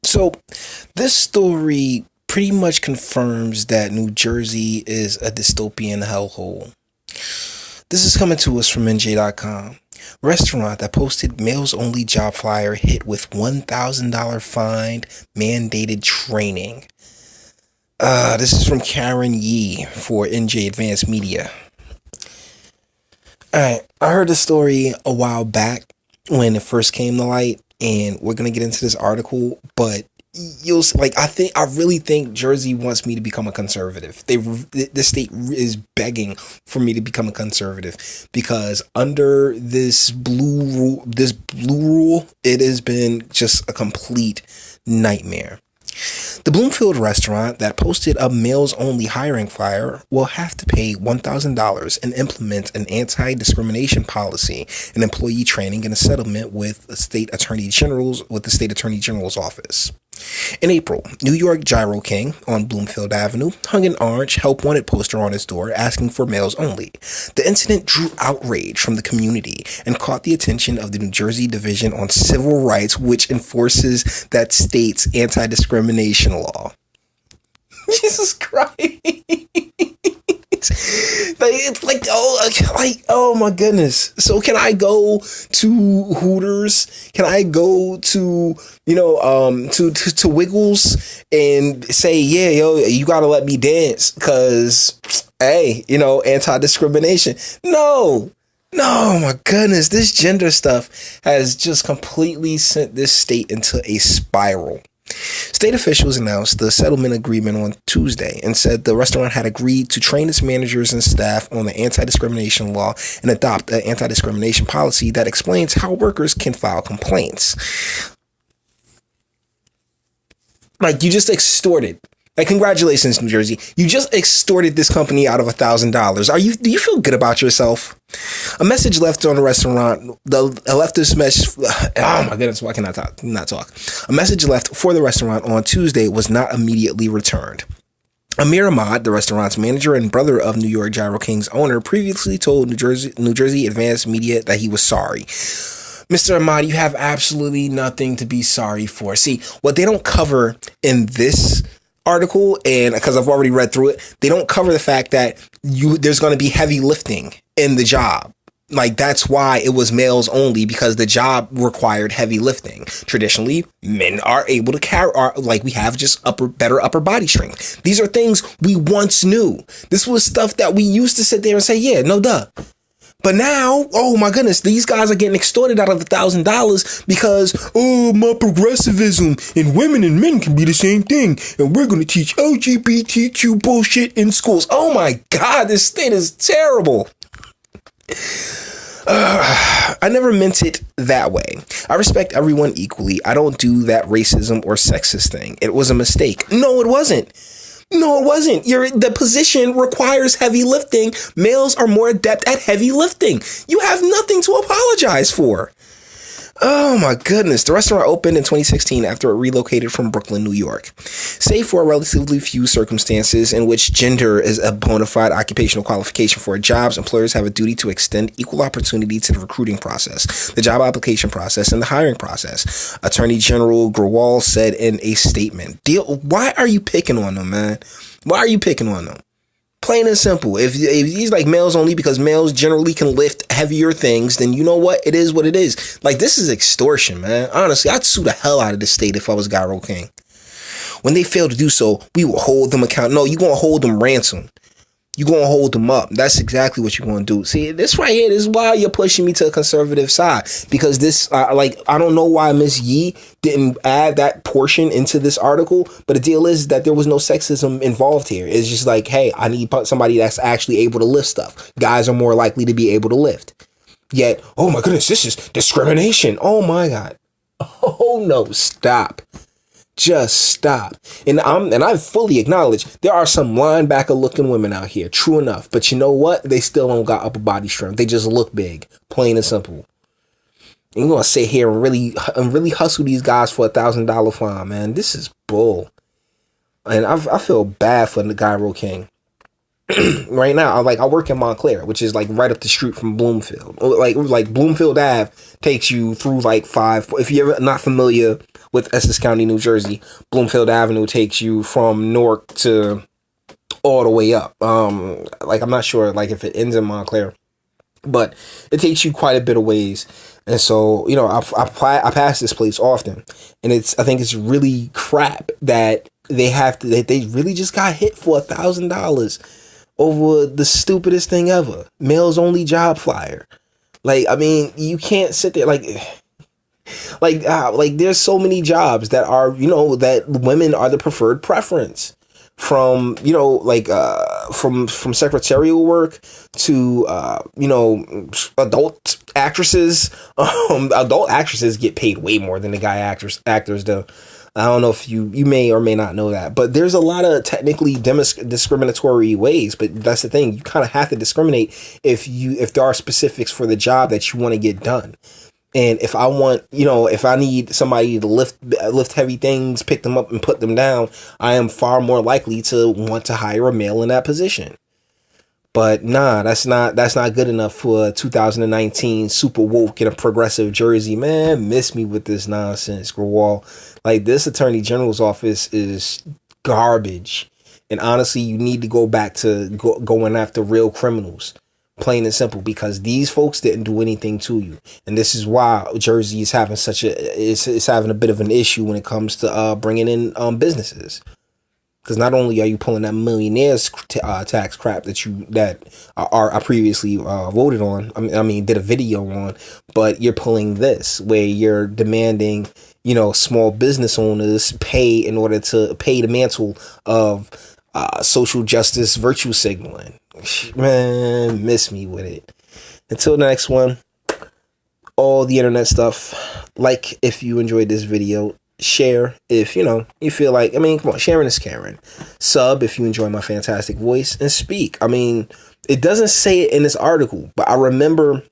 So, this story pretty much confirms that New Jersey is a dystopian hellhole. This is coming to us from NJ.com. Restaurant that posted males only job flyer hit with $1,000 fine, mandated training. This is from Karen Yee for NJ Advanced Media. Alright, I heard this story a while back when it first came to light, and we're gonna get into this article, but I really think Jersey wants me to become a conservative. The state is begging for me to become a conservative because under this blue rule, it has been just a complete nightmare. The Bloomfield restaurant that posted a males-only hiring flyer will have to pay $1,000 and implement an anti-discrimination policy, an employee training, and a settlement with the state attorney general's office. In April, New York Gyro King on Bloomfield Avenue hung an orange help wanted poster on his door asking for males only. The incident drew outrage from the community and caught the attention of the New Jersey Division on Civil Rights, which enforces that state's anti-discrimination law. Jesus Christ. Oh my goodness. So can I go to Hooters? Can I go to to Wiggles and say, yeah, yo, you gotta let me dance because hey, anti-discrimination? No, my goodness, this gender stuff has just completely sent this state into a spiral. State officials announced the settlement agreement on Tuesday and said the restaurant had agreed to train its managers and staff on the anti-discrimination law and adopt an anti-discrimination policy that explains how workers can file complaints. Like, you just extorted. Like, congratulations, New Jersey. You just extorted this company out of $1,000. Do you feel good about yourself? A message left on the restaurant. A leftist message. Oh my goodness, why can I not talk? A message left for the restaurant on Tuesday was not immediately returned. Amir Ahmad, the restaurant's manager and brother of New York Gyro King's owner, previously told New Jersey Advanced Media that he was sorry. Mr. Ahmad, you have absolutely nothing to be sorry for. See, what they don't cover in this article, and because I've already read through it, they don't cover the fact that there's going to be heavy lifting in the job. Like, that's why it was males only, because the job required heavy lifting. Traditionally, men are able to carry, we have just better upper body strength. These are things we once knew. This was stuff that we used to sit there and say, yeah, no duh. But now, oh my goodness, these guys are getting extorted out of $1,000 because, my progressivism and women and men can be the same thing. And we're going to teach LGBTQ bullshit in schools. Oh my God, this state is terrible. I never meant it that way. I respect everyone equally. I don't do that racism or sexist thing. It was a mistake. No, it wasn't. The position requires heavy lifting. Males are more adept at heavy lifting. You have nothing to apologize for. Oh my goodness. The restaurant opened in 2016 after it relocated from Brooklyn, New York. Save for relatively few circumstances in which gender is a bona fide occupational qualification for jobs, employers have a duty to extend equal opportunity to the recruiting process, the job application process, and the hiring process, Attorney General Grewal said in a statement. Why are you picking on them, man? Why are you picking on them? Plain and simple. If he's like males only because males generally can lift heavier things, then you know what? It is what it is. Like, this is extortion, man. Honestly, I'd sue the hell out of this state if I was Gyro King. When they fail to do so, we will hold them accountable. No, you're going to hold them ransom. You're going to hold them up. That's exactly what you're going to do. See, this right here, this is why you're pushing me to a conservative side. Because this, I don't know why Miss Yee didn't add that portion into this article. But the deal is that there was no sexism involved here. It's just like, hey, I need somebody that's actually able to lift stuff. Guys are more likely to be able to lift. Yet, oh my goodness, this is discrimination. Oh my God. Oh no, stop. Just stop. And I fully acknowledge there are some linebacker looking women out here. True enough. But you know what? They still don't got upper body strength. They just look big. Plain and simple. And you're going to sit here and really hustle these guys for $1,000 fine, man. This is bull. And I feel bad for the Gyro King. Right now, I work in Montclair, which is like right up the street from Bloomfield. Like Bloomfield Ave takes you through like five. If you're not familiar, with Essex County, New Jersey. Bloomfield Avenue takes you from Newark to all the way up. Like, I'm not sure, like, if it ends in Montclair, but it takes you quite a bit of ways. And so, you know, I pass this place often, and I think it's really crap that they really just got hit for $1,000 over the stupidest thing ever. Males only job flyer. Like, I mean, you can't sit there like there's so many jobs that are, you know, that women are the preferred preference, from, you know, like from secretarial work to you know, adult actresses. Adult actresses get paid way more than the guy actors do. I don't know if you may or may not know that, but there's a lot of technically discriminatory ways. But that's the thing, you kind of have to discriminate if there are specifics for the job that you want to get done. And if I want, you know, if I need somebody to lift heavy things, pick them up and put them down, I am far more likely to want to hire a male in that position. But nah, that's not good enough for 2019 super woke in a progressive Jersey. Man, miss me with this nonsense, Grewal. Like, this attorney general's office is garbage. And honestly, you need to go back to going after real criminals. Plain and simple, because these folks didn't do anything to you. And this is why Jersey is having it's having a bit of an issue when it comes to bringing in businesses. Because not only are you pulling that millionaires tax crap that I previously voted on, I mean did a video on, but you're pulling this where you're demanding, you know, small business owners pay in order to pay the mantle of social justice virtue signaling. Man, miss me with it. Until the next one, all the internet stuff. Like if you enjoyed this video. Share if, you know, you feel like, I mean, come on, sharing is caring. Sub if you enjoy my fantastic voice, and speak. I mean, it doesn't say it in this article, but I remember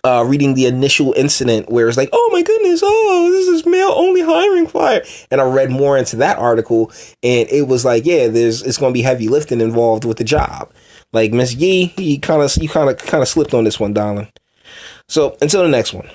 reading the initial incident where it's like, oh my goodness, oh, this is male only hiring fire. And I read more into that article, and it was like, yeah, it's going to be heavy lifting involved with the job. Like, Miss Yee, you kind of slipped on this one, darling. So until the next one.